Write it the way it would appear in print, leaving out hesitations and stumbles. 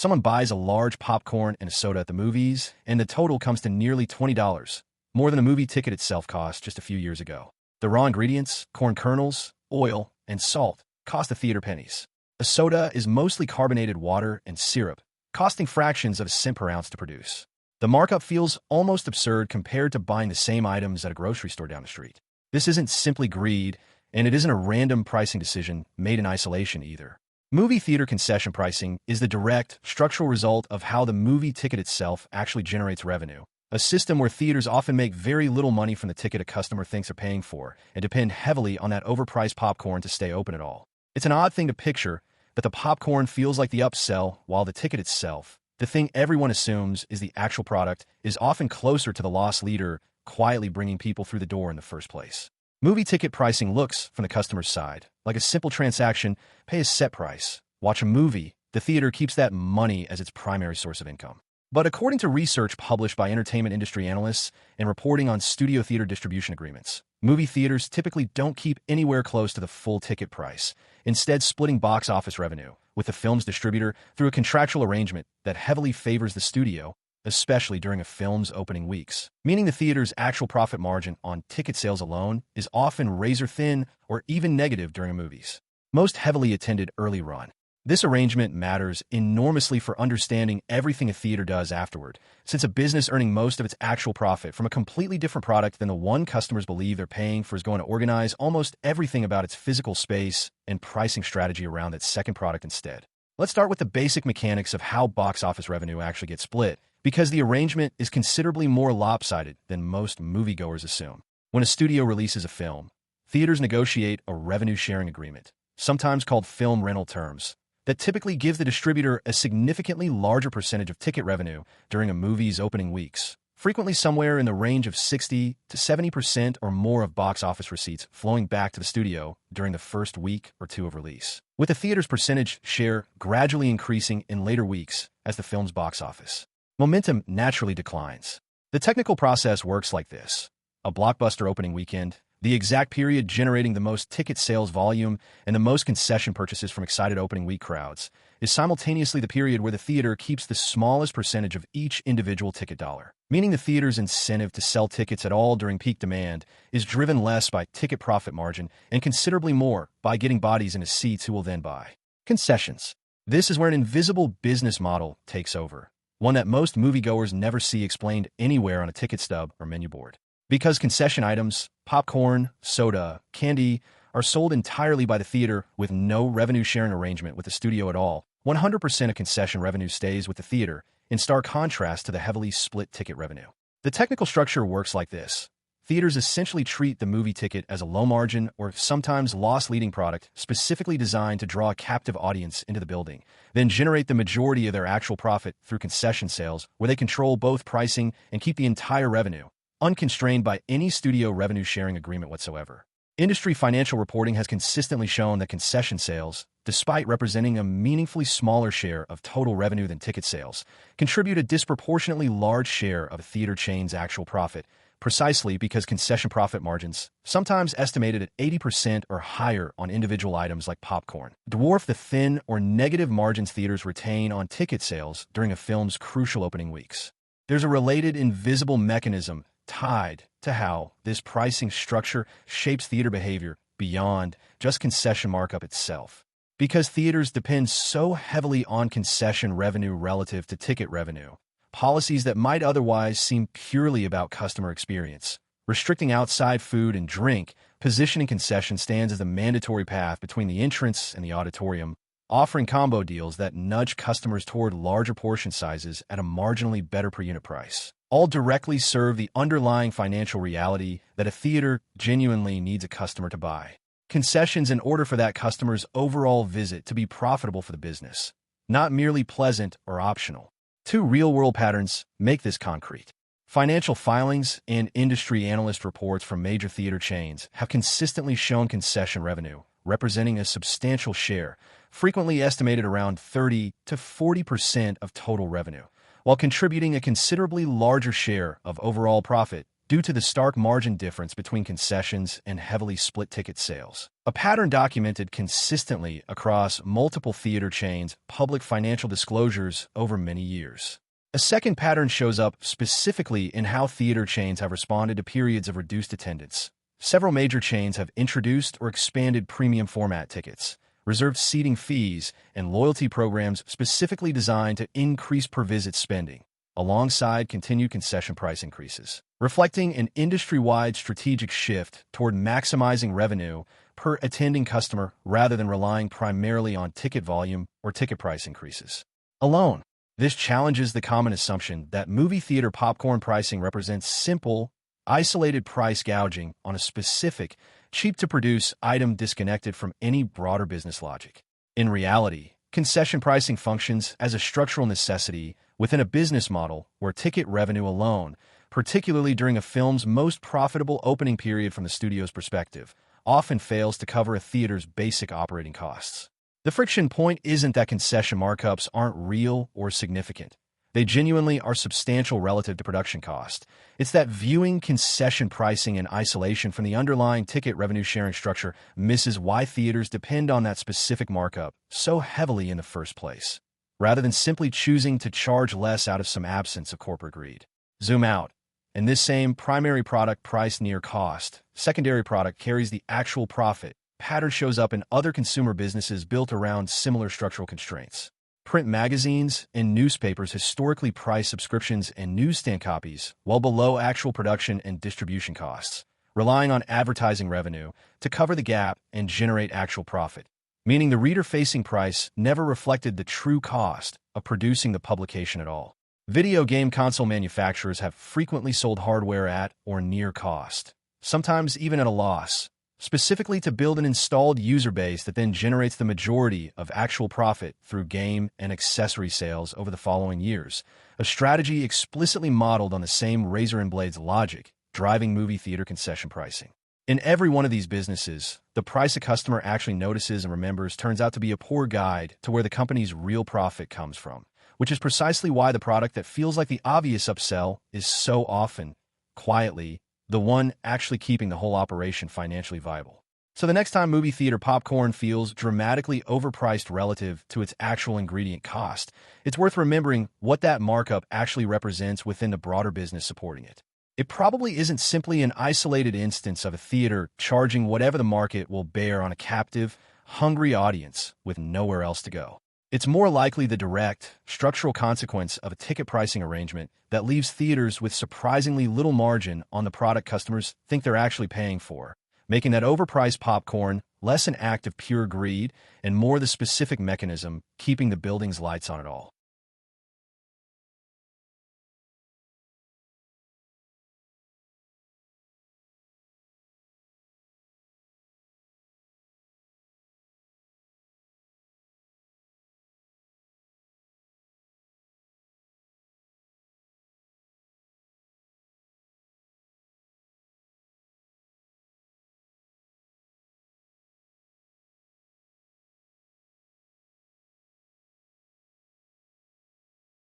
Someone buys a large popcorn and a soda at the movies, and the total comes to nearly $20, more than a movie ticket itself cost just a few years ago. The raw ingredients, corn kernels, oil, and salt, cost the theater pennies. A soda is mostly carbonated water and syrup, costing fractions of a cent per ounce to produce. The markup feels almost absurd compared to buying the same items at a grocery store down the street. This isn't simply greed, and it isn't a random pricing decision made in isolation either. Movie theater concession pricing is the direct, structural result of how the movie ticket itself actually generates revenue, a system where theaters often make very little money from the ticket a customer thinks they're paying for and depend heavily on that overpriced popcorn to stay open at all. It's an odd thing to picture, but the popcorn feels like the upsell, while the ticket itself, the thing everyone assumes is the actual product, is often closer to the loss leader, quietly bringing people through the door in the first place. Movie ticket pricing looks, from the customer's side, like a simple transaction: pay a set price, watch a movie. The theater keeps that money as its primary source of income. But according to research published by entertainment industry analysts and reporting on studio theater distribution agreements, movie theaters typically don't keep anywhere close to the full ticket price, instead splitting box office revenue with the film's distributor through a contractual arrangement that heavily favors the studio, especially during a film's opening weeks, meaning the theater's actual profit margin on ticket sales alone is often razor-thin or even negative during a movie's most heavily attended early run. This arrangement matters enormously for understanding everything a theater does afterward, since a business earning most of its actual profit from a completely different product than the one customers believe they're paying for is going to organize almost everything about its physical space and pricing strategy around that second product instead. Let's start with the basic mechanics of how box office revenue actually gets split, because the arrangement is considerably more lopsided than most moviegoers assume. When a studio releases a film, theaters negotiate a revenue-sharing agreement, sometimes called film rental terms, that typically gives the distributor a significantly larger percentage of ticket revenue during a movie's opening weeks, frequently somewhere in the range of 60 to 70% or more of box office receipts flowing back to the studio during the first week or two of release, with the theater's percentage share gradually increasing in later weeks as the film's box office momentum naturally declines. The technical process works like this: a blockbuster opening weekend, the exact period generating the most ticket sales volume and the most concession purchases from excited opening week crowds, is simultaneously the period where the theater keeps the smallest percentage of each individual ticket dollar, meaning the theater's incentive to sell tickets at all during peak demand is driven less by ticket profit margin and considerably more by getting bodies into seats who will then buy. Concessions. This is where an invisible business model takes over, one that most moviegoers never see explained anywhere on a ticket stub or menu board. Because concession items, popcorn, soda, candy, are sold entirely by the theater with no revenue-sharing arrangement with the studio at all, 100% of concession revenue stays with the theater, in stark contrast to the heavily split ticket revenue. The technical structure works like this. Theaters essentially treat the movie ticket as a low-margin or sometimes loss-leading product specifically designed to draw a captive audience into the building, then generate the majority of their actual profit through concession sales, where they control both pricing and keep the entire revenue, unconstrained by any studio revenue-sharing agreement whatsoever. Industry financial reporting has consistently shown that concession sales, despite representing a meaningfully smaller share of total revenue than ticket sales, contribute a disproportionately large share of a theater chain's actual profit, precisely because concession profit margins, sometimes estimated at 80% or higher on individual items like popcorn, dwarf the thin or negative margins theaters retain on ticket sales during a film's crucial opening weeks. There's a related invisible mechanism tied to how this pricing structure shapes theater behavior beyond just concession markup itself. Because theaters depend so heavily on concession revenue relative to ticket revenue, policies that might otherwise seem purely about customer experience, restricting outside food and drink, positioning concession stands as the mandatory path between the entrance and the auditorium, offering combo deals that nudge customers toward larger portion sizes at a marginally better per unit price. All directly serve the underlying financial reality that a theater genuinely needs a customer to buy concessions in order for that customer's overall visit to be profitable for the business, not merely pleasant or optional. Two real-world patterns make this concrete. Financial filings and industry analyst reports from major theater chains have consistently shown concession revenue, representing a substantial share, frequently estimated around 30 to 40% of total revenue, while contributing a considerably larger share of overall profit due to the stark margin difference between concessions and heavily split ticket sales. A pattern documented consistently across multiple theater chains' public financial disclosures over many years. A second pattern shows up specifically in how theater chains have responded to periods of reduced attendance. Several major chains have introduced or expanded premium format tickets, reserved seating fees, and loyalty programs specifically designed to increase per-visit spending, alongside continued concession price increases, reflecting an industry-wide strategic shift toward maximizing revenue per attending customer rather than relying primarily on ticket volume or ticket price increases alone. This challenges the common assumption that movie theater popcorn pricing represents simple, isolated price gouging on a specific, cheap-to-produce item disconnected from any broader business logic. In reality, concession pricing functions as a structural necessity within a business model where ticket revenue alone, particularly during a film's most profitable opening period from the studio's perspective, often fails to cover a theater's basic operating costs. The friction point isn't that concession markups aren't real or significant. They genuinely are substantial relative to production cost. It's that viewing concession pricing in isolation from the underlying ticket revenue sharing structure misses why theaters depend on that specific markup so heavily in the first place, rather than simply choosing to charge less out of some absence of corporate greed. Zoom out, and this same primary product priced near cost, secondary product carries the actual profit. Pattern shows up in other consumer businesses built around similar structural constraints. Print magazines and newspapers historically price subscriptions and newsstand copies well below actual production and distribution costs, relying on advertising revenue to cover the gap and generate actual profit, meaning the reader-facing price never reflected the true cost of producing the publication at all. Video game console manufacturers have frequently sold hardware at or near cost, sometimes even at a loss, specifically to build an installed user base that then generates the majority of actual profit through game and accessory sales over the following years, a strategy explicitly modeled on the same razor and blades logic driving movie theater concession pricing. In every one of these businesses, the price a customer actually notices and remembers turns out to be a poor guide to where the company's real profit comes from, which is precisely why the product that feels like the obvious upsell is so often, quietly, the one actually keeping the whole operation financially viable. So the next time movie theater popcorn feels dramatically overpriced relative to its actual ingredient cost, it's worth remembering what that markup actually represents within the broader business supporting it. It probably isn't simply an isolated instance of a theater charging whatever the market will bear on a captive, hungry audience with nowhere else to go. It's more likely the direct, structural consequence of a ticket pricing arrangement that leaves theaters with surprisingly little margin on the product customers think they're actually paying for, making that overpriced popcorn less an act of pure greed and more the specific mechanism keeping the building's lights on at all.